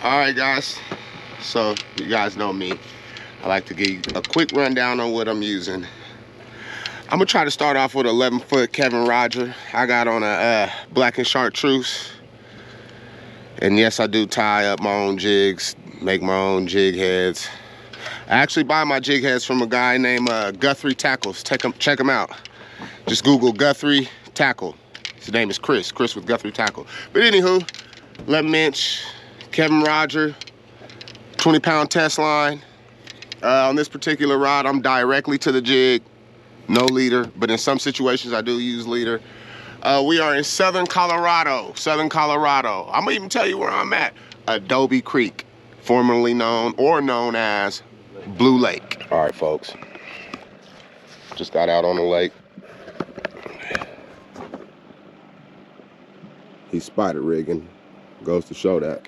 Alright guys, so you guys know me. I like to give you a quick rundown on what I'm using. I'm gonna try to start off with 11-foot Kevin Roger. I got on a black and chartreuse. And yes, I do tie up my own jigs, make my own jig heads. I actually buy my jig heads from a guy named Guthrie Tackles. Check him out. Just Google Guthrie Tackle. His name is Chris with Guthrie Tackle. But anywho, 11-inch Kevin Roger, 20-pound test line. On this particular rod, I'm directly to the jig, no leader, but in some situations I do use leader. We are in Southern Colorado. I'm gonna even tell you where I'm at. Adobe Creek, formerly known as Blue Lake. All right, folks. Just got out on the lake. He's spider rigging. Goes to show that.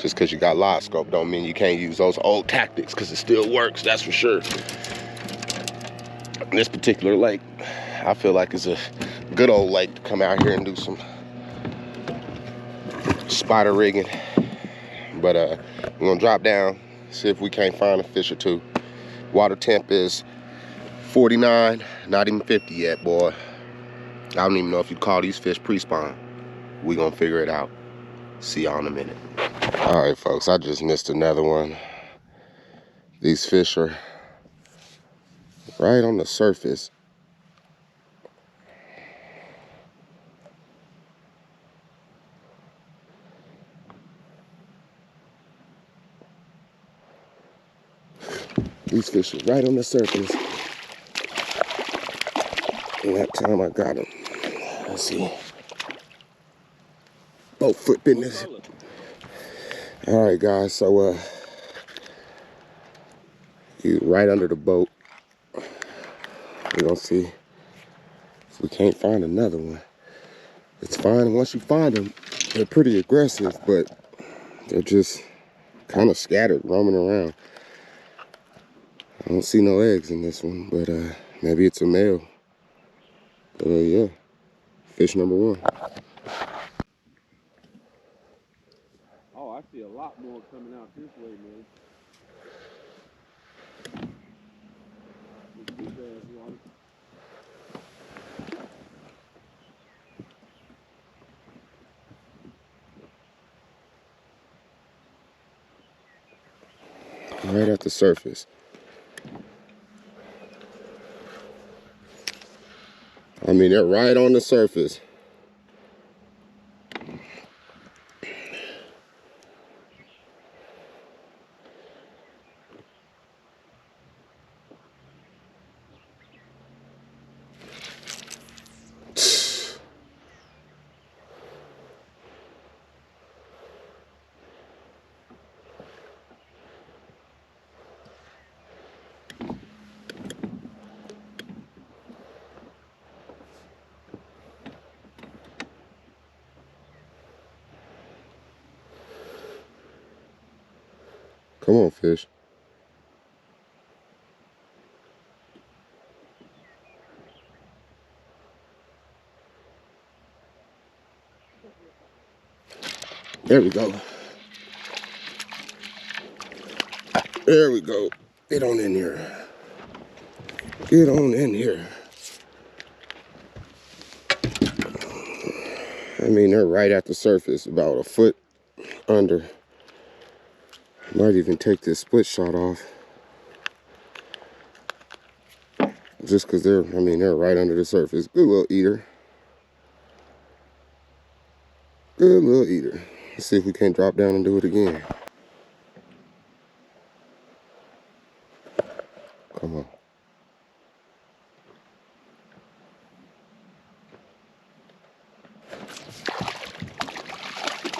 Just because you got live scope don't mean you can't use those old tactics, because it still works, that's for sure. This particular lake, I feel like it's a good old lake to come out here and do some spider rigging. But we're gonna drop down, see if we can't find a fish or two. Water temp is 49, not even 50 yet, boy. I don't even know if you'd call these fish pre-spawn. We gonna figure it out. See y'all in a minute. All right, folks, I just missed another one. These fish are right on the surface. These fish are right on the surface. And that time I got them. Let's see. Boat foot business. All right, guys, so you right under the boat. We're gonna see if we can't find another one. It's fine once you find them. They're pretty aggressive, but they're just kind of scattered, roaming around. I don't see no eggs in this one, but maybe it's a male. But yeah, fish number one. Oh, I see a lot more coming out this way, man. Right at the surface. I mean, they're right on the surface. Come on, fish. There we go. There we go. Get on in here. Get on in here. I mean, they're right at the surface, about a foot under. Might even take this split shot off. Just because they're right under the surface. Good little eater. Good little eater. Let's see if we can't drop down and do it again. Come on.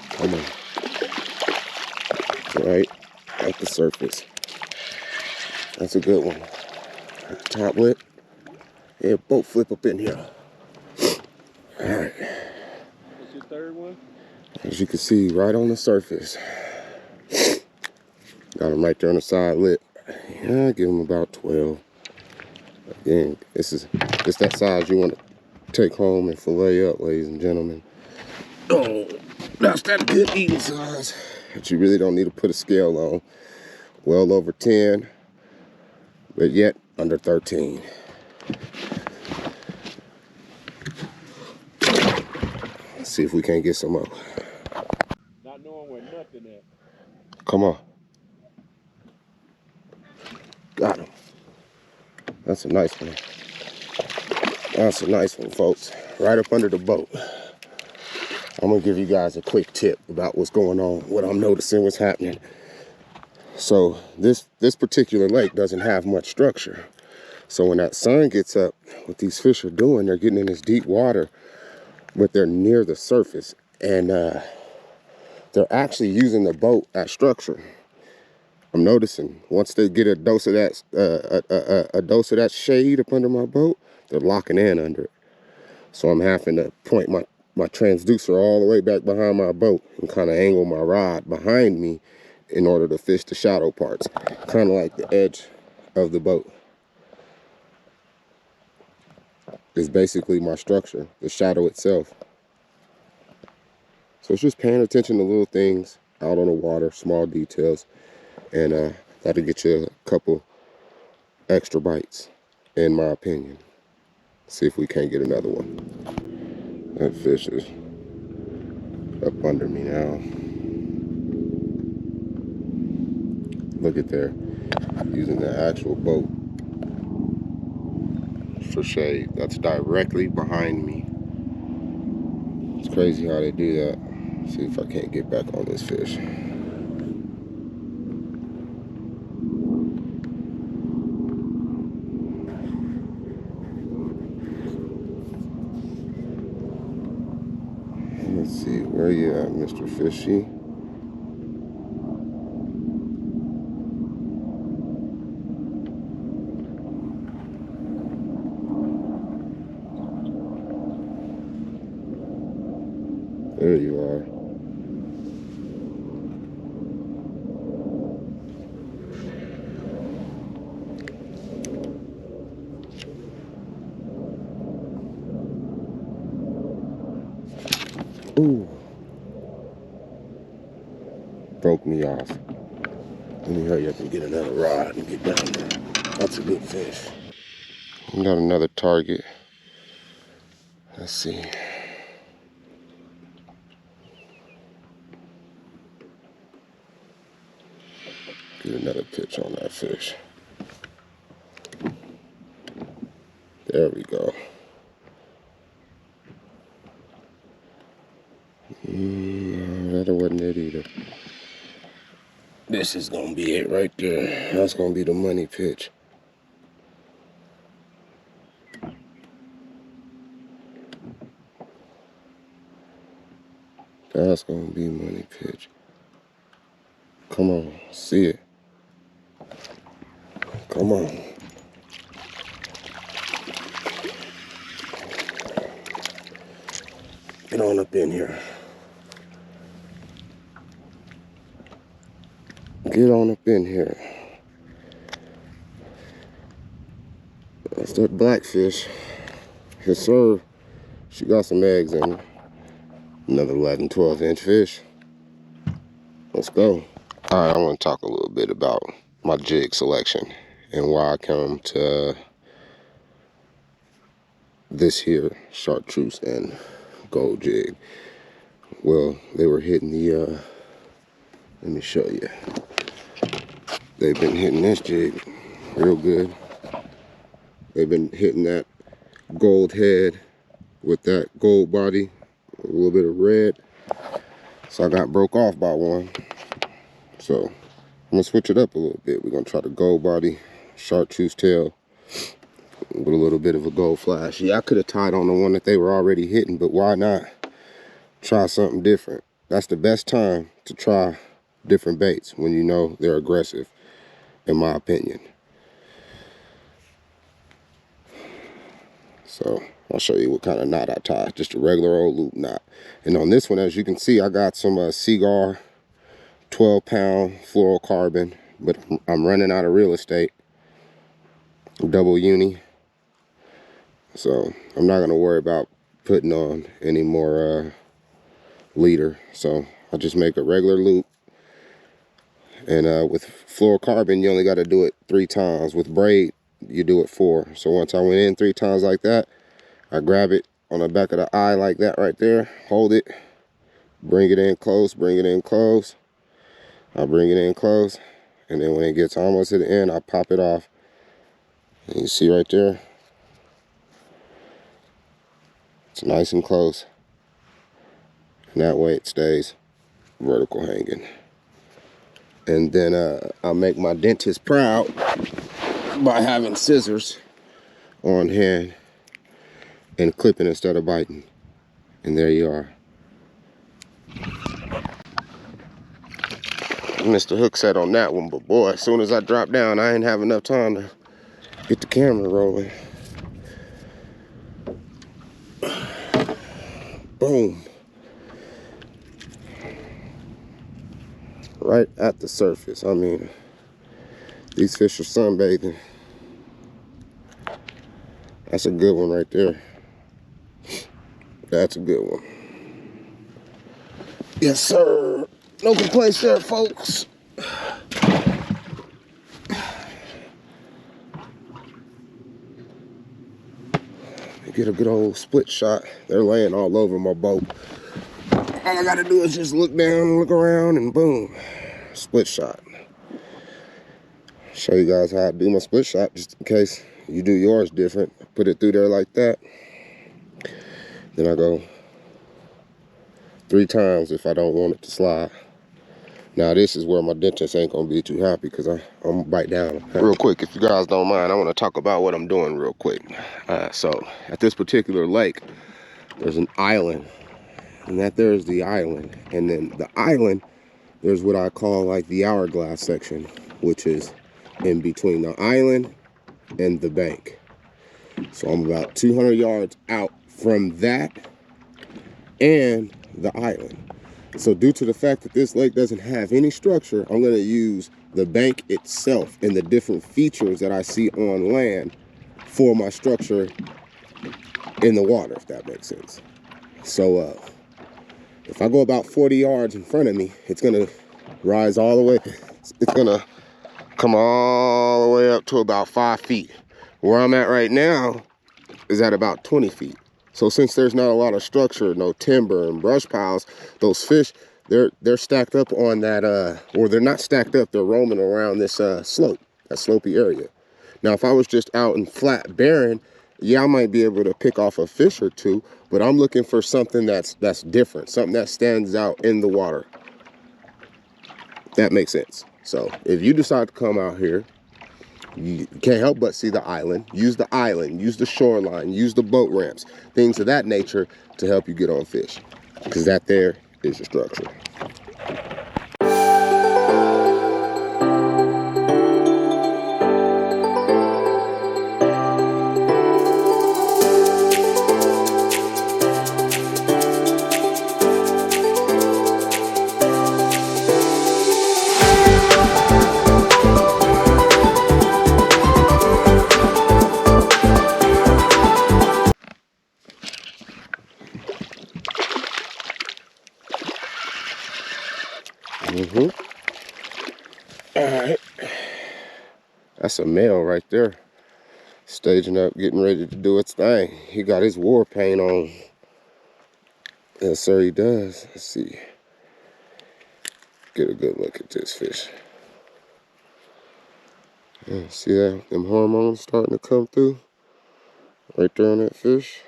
Come on. Right at the surface. That's a good one. Top lip. Yeah, boat flip up in here. Alright. What's your third one? As you can see, right on the surface. Got him right there on the side lip. Yeah, I give him about 12. Again, it's that size you want to take home and fillet up, ladies and gentlemen. Oh, that's that good eating size. that you really don't need to put a scale on. Well over 10, but yet under 13. Let's see if we can't get some more. Not knowing where nothing at. Come on. Got him. That's a nice one. That's a nice one, folks. Right up under the boat. I'm gonna give you guys a quick tip about what's going on, what I'm noticing, what's happening. So this particular lake doesn't have much structure. So when that sun gets up, what these fish are doing, they're getting in this deep water, but they're near the surface, and they're actually using the boat as structure. I'm noticing once they get a dose of that shade up under my boat, they're locking in under it. So I'm having to point my transducer all the way back behind my boat and kind of angle my rod behind me in order to fish the shadow parts, kind of like the edge of the boat. Is basically my structure, the shadow itself. So it's just paying attention to little things out on the water, small details, and that'll get you a couple extra bites, in my opinion. See if we can't get another one. That fish is up under me now. Look at there, using the actual boat for shade. That's directly behind me. It's crazy how they do that. See if I can't get back on this fish. Let's see, where you at, Mr. Fishy? There you are. Ooh. Broke me off. Let me hurry up and get another rod and get down there. That's a good fish. We got another target. Let's see. Get another pitch on that fish. There we go. That wasn't it either. This is gonna be it right there. That's gonna be the money pitch. That's gonna be money pitch. Come on, see it. Come on. Get on up in here. Get on up in here. That's that blackfish. Yes, sir. She got some eggs in her. Another 11, 12-inch fish. Let's go. All right, I want to talk a little bit about my jig selection and why I come to this here chartreuse and gold jig. Well, they were hitting the, let me show you. They've been hitting this jig real good. They've been hitting that gold head with that gold body, a little bit of red. So I got broke off by one. So I'm gonna switch it up a little bit. We're gonna try the gold body, chartreuse tail with a little bit of a gold flash. Yeah, I could have tied on the one that they were already hitting, but why not try something different? That's the best time to try different baits, when you know they're aggressive, in my opinion. So I'll show you what kind of knot I tie. Just a regular old loop knot. And on this one, as you can see, I got some Cigar 12-pound fluorocarbon, but I'm running out of real estate. Double uni. So I'm not gonna worry about putting on any more leader. So I just make a regular loop, And with fluorocarbon, you only got to do it 3 times. With braid, you do it 4. So once I went in 3 times like that, I grab it on the back of the eye like that right there, hold it, bring it in close, bring it in close. I bring it in close, and then when it gets almost to the end, I pop it off. And you see right there, it's nice and close. And that way it stays vertical hanging. And then I'll make my dentist proud by having scissors on hand and clipping instead of biting. And there you are. Missed the hook set on that one, but boy, as soon as I drop down, I ain't have enough time to get the camera rolling. Boom. Right at the surface. I mean, these fish are sunbathing. That's a good one right there. That's a good one. Yes, sir. No complaints there, folks. Get a good old split shot. They're laying all over my boat. All I gotta do is just look down, look around, and boom, split shot. Show you guys how I do my split shot, just in case you do yours different. Put it through there like that. Then I go 3 times if I don't want it to slide. Now this is where my dentist ain't gonna be too happy because I'm gonna bite down. Real quick, if you guys don't mind, I wanna talk about what I'm doing real quick. So at this particular lake, there's an island, and that there's the island. And then the island, there's what I call like the hourglass section, which is in between the island and the bank. So I'm about 200 yards out from that and the island. So due to the fact that this lake doesn't have any structure, I'm gonna use the bank itself and the different features that I see on land for my structure in the water, if that makes sense. So if I go about 40 yards in front of me, it's gonna rise all the way. It's gonna come all the way up to about 5 feet. Where I'm at right now is at about 20 feet. So since there's not a lot of structure, no timber and brush piles, those fish, they're stacked up on that, or they're not stacked up, they're roaming around this slope, that slopey area. Now, if I was just out in flat barren, yeah, I might be able to pick off a fish or two, but I'm looking for something that's different, something that stands out in the water. That makes sense. So if you decide to come out here, you can't help but see the island, use the shoreline, use the boat ramps, things of that nature to help you get on fish, because that there is your structure. All right, that's a male right there, staging up, getting ready to do its thing. He got his war paint on. Yes, sir, he does. Let's see. Get a good look at this fish. Yeah, see that? Them hormones starting to come through right there on that fish.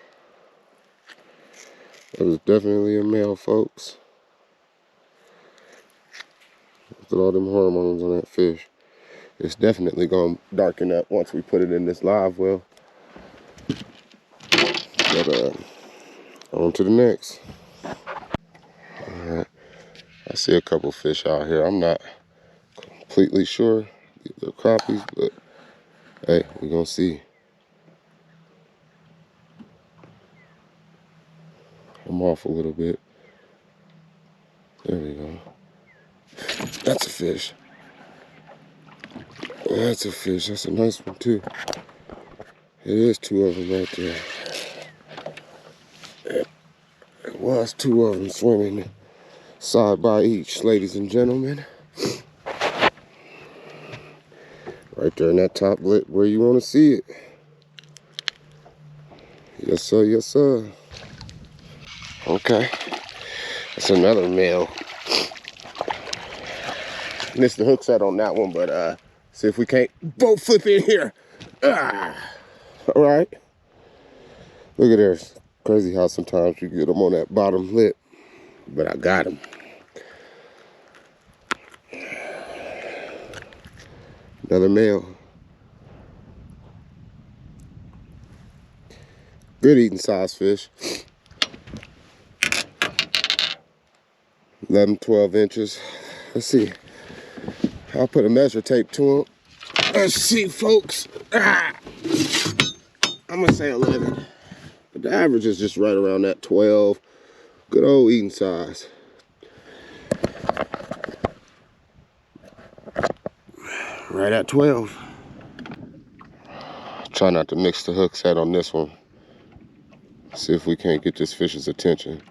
That was definitely a male, folks. Look at all them hormones on that fish. It's definitely going to darken up once we put it in this live well. But on to the next. Alright, I see a couple fish out here. I'm not completely sure they're crappies, but hey, we're going to see. I'm off a little bit. There we go. That's a fish. That's a fish. That's a nice one too. It is 2 of them right there. It was 2 of them swimming side by each, ladies and gentlemen. Right there in that top lip where you want to see it. Yes, sir. Yes, sir. Okay. That's another male. Missed the hook set on that one, but see if we can't boat flip in here. Ah. All right. Look at this. Crazy how sometimes you get them on that bottom lip, but I got him. Another male. Good eating size fish. 11, 12 inches. Let's see. I'll put a measure tape to him. Let's see, folks. Ah. I'm gonna say 11, but the average is just right around that 12. Good old eating size. Right at 12. Try not to mix the hook set on this one. See if we can't get this fish's attention.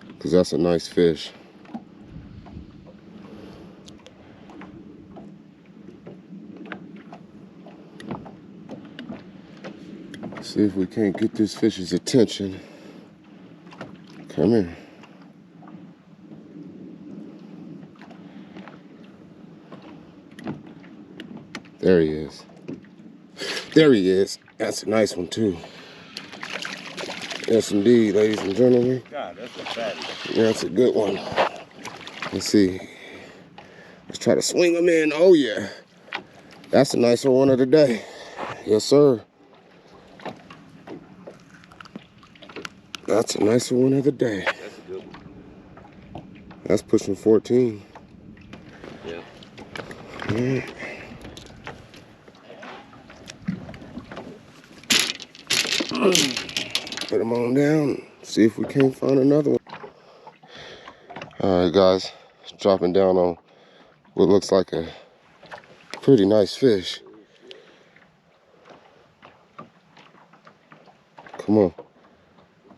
Because that's a nice fish. See if we can't get this fish's attention. Come here. There he is. There he is. That's a nice one too. Yes indeed, ladies and gentlemen. God, that's a fatty. That's a good one. Let's see. Let's try to swing him in. Oh yeah. That's a nicer one of the day. Yes, sir. That's a nicer one of the day. That's a good one. That's pushing 14. Yeah. Mm. Put him on down. See if we can't find another one. All right, guys. Dropping down on what looks like a pretty nice fish. Come on.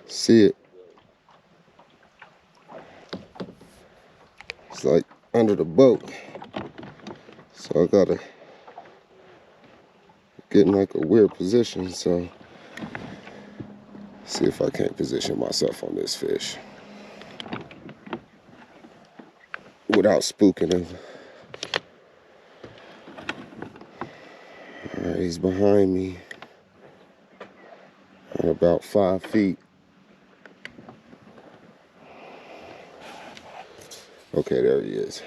See it. It's like under the boat. So I gotta get in like a weird position. So see if I can't position myself on this fish without spooking him. All right, he's behind me at about 5 feet. Okay, there he is.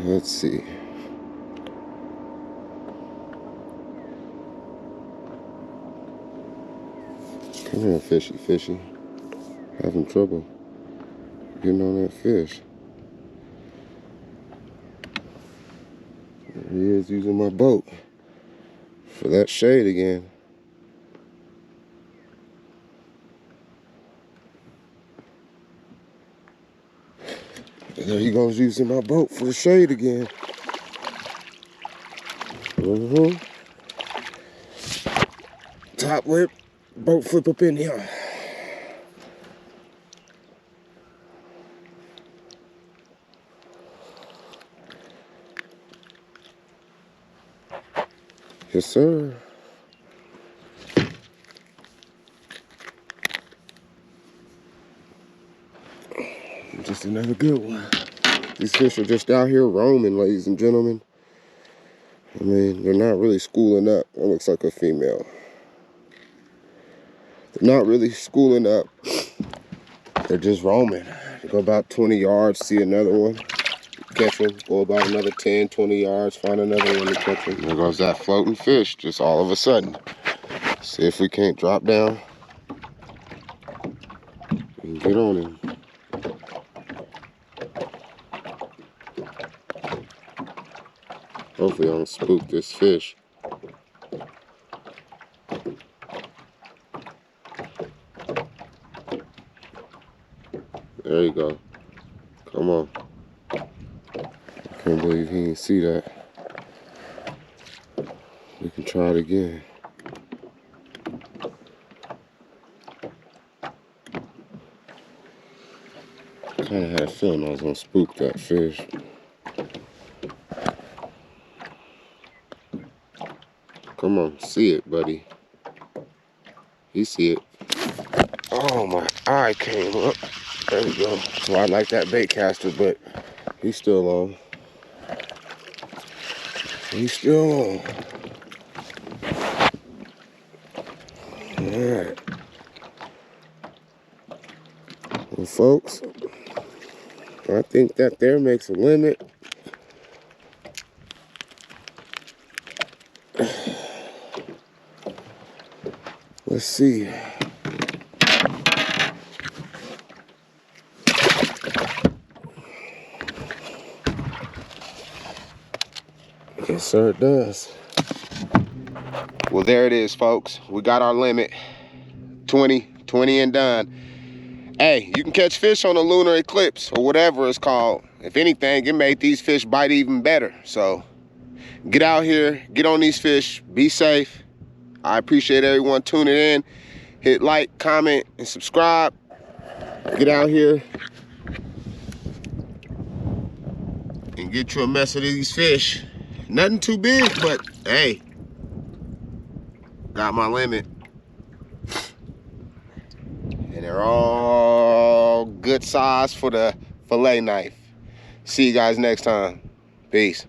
Let's see. Come here, fishy, fishy. Having trouble getting on that fish. There he is using my boat for that shade again. And there he goes using my boat for the shade again. Top lip, boat flip up in here. Yes, sir. Just another good one. These fish are just out here roaming, ladies and gentlemen. I mean, they're not really schooling up. That looks like a female. They're not really schooling up. They're just roaming. They go about 20 yards, see another one, catch them. Go about another 10, 20 yards, find another one to catch them. There goes that floating fish just all of a sudden. See if we can't drop down and get on him. Hopefully I don't spook this fish. There you go. Come on. Can't believe he didn't see that. We can try it again. Kinda had a feeling I was gonna spook that fish. Come on, see it, buddy. You see it. Oh, my eye came up. There we go. So I like that bait caster, but he's still on. He's still on. Alright. Well, folks, I think that there makes a limit. Let's see. Yes, sir, it does. Well, there it is, folks. We got our limit. 20 and done. Hey, you can catch fish on a lunar eclipse or whatever it's called. If anything, it made these fish bite even better. So get out here, get on these fish, be safe. I appreciate everyone tuning in. Hit like, comment, and subscribe. Get out here and get you a mess of these fish. Nothing too big, but hey, got my limit. And they're all good size for the fillet knife. See you guys next time. Peace.